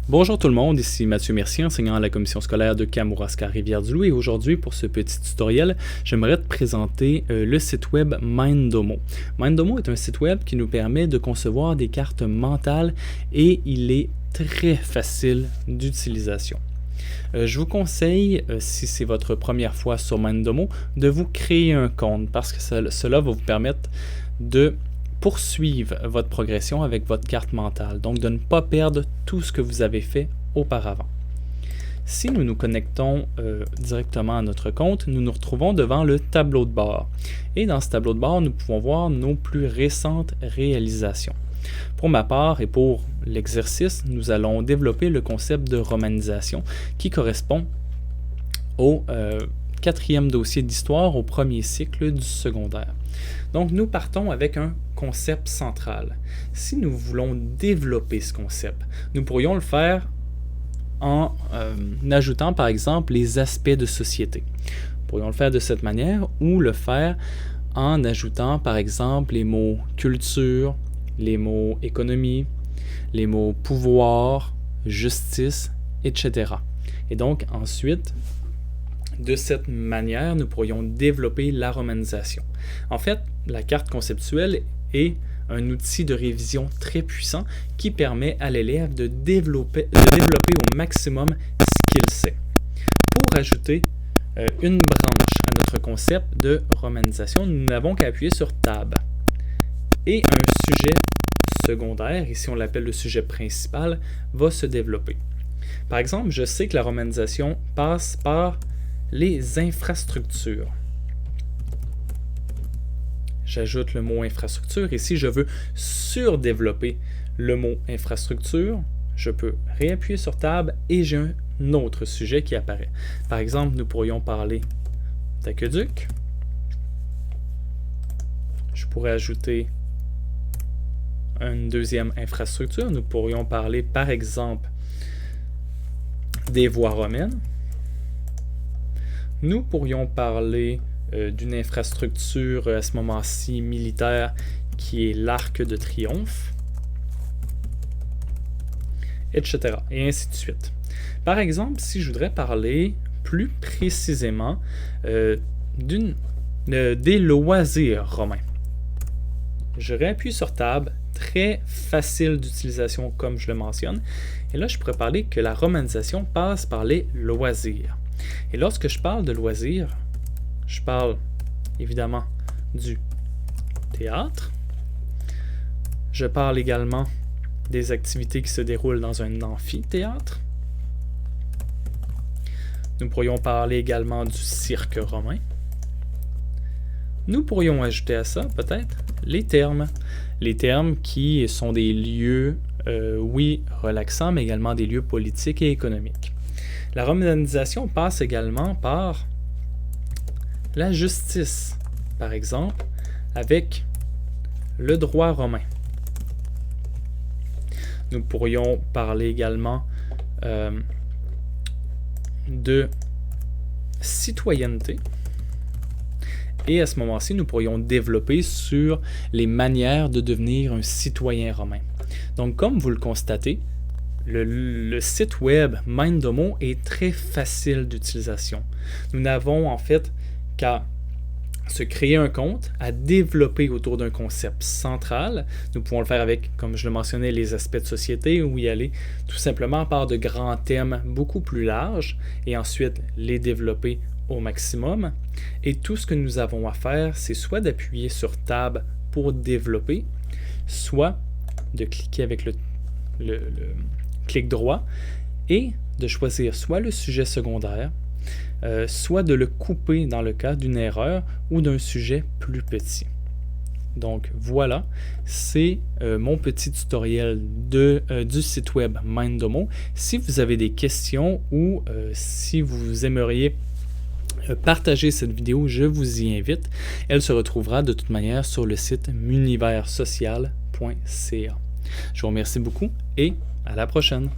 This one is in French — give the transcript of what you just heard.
Bonjour tout le monde, ici Mathieu Mercier, enseignant à la commission scolaire de Kamouraska-Rivière-du-Loup, et aujourd'hui, pour ce petit tutoriel, j'aimerais te présenter le site web Mindomo. Mindomo est un site web qui nous permet de concevoir des cartes mentales et il est très facile d'utilisation. Je vous conseille, si c'est votre première fois sur Mindomo, de vous créer un compte parce que cela va vous permettre de poursuivre votre progression avec votre carte mentale, donc de ne pas perdre tout ce que vous avez fait auparavant. Si nous nous connectons directement à notre compte, nous nous retrouvons devant le tableau de bord. Et dans ce tableau de bord, nous pouvons voir nos plus récentes réalisations. Pour ma part et pour l'exercice, nous allons développer le concept de romanisation qui correspond au quatrième dossier d'histoire au premier cycle du secondaire. Donc, nous partons avec un concept central. Si nous voulons développer ce concept, nous pourrions le faire en ajoutant, par exemple, les aspects de société. Nous pourrions le faire de cette manière ou le faire en ajoutant, par exemple, les mots culture, les mots économie, les mots pouvoir, justice, etc. Et donc, ensuite, de cette manière, nous pourrions développer la romanisation. En fait, la carte conceptuelle est un outil de révision très puissant qui permet à l'élève de développer au maximum ce qu'il sait. Pour ajouter une branche à notre concept de romanisation, nous n'avons qu'à appuyer sur Tab. Et un sujet secondaire, ici on l'appelle le sujet principal, va se développer. Par exemple, je sais que la romanisation passe par les infrastructures. J'ajoute le mot infrastructure et si je veux surdévelopper le mot infrastructure, je peux réappuyer sur Tab et j'ai un autre sujet qui apparaît. Par exemple, nous pourrions parler d'aqueduc. Je pourrais ajouter une deuxième infrastructure. Nous pourrions parler, par exemple, des voies romaines. Nous pourrions parler d'une infrastructure à ce moment-ci militaire qui est l'Arc de Triomphe, etc. Et ainsi de suite. Par exemple, si je voudrais parler plus précisément des loisirs romains, je réappuie sur Tab, très facile d'utilisation comme je le mentionne, et là je pourrais parler que la romanisation passe par les loisirs. Et lorsque je parle de loisirs, je parle évidemment du théâtre. Je parle également des activités qui se déroulent dans un amphithéâtre. Nous pourrions parler également du cirque romain. Nous pourrions ajouter à ça peut-être les thermes. Les thermes qui sont des lieux, oui, relaxants, mais également des lieux politiques et économiques. La romanisation passe également par la justice, par exemple, avec le droit romain. Nous pourrions parler également de citoyenneté. Et à ce moment-ci, nous pourrions développer sur les manières de devenir un citoyen romain. Donc, comme vous le constatez, le site web Mindomo est très facile d'utilisation. Nous n'avons en fait qu'à se créer un compte, à développer autour d'un concept central. Nous pouvons le faire avec, comme je le mentionnais, les aspects de société ou y aller tout simplement par de grands thèmes beaucoup plus larges et ensuite les développer au maximum. Et tout ce que nous avons à faire, c'est soit d'appuyer sur Tab pour développer, soit de cliquer avec le clic droit et de choisir soit le sujet secondaire, soit de le couper dans le cas d'une erreur ou d'un sujet plus petit. Donc voilà, c'est mon petit tutoriel du site web Mindomo. Si vous avez des questions ou si vous aimeriez partager cette vidéo, je vous y invite. Elle se retrouvera de toute manière sur le site muniversocial.ca. Je vous remercie beaucoup et à la prochaine.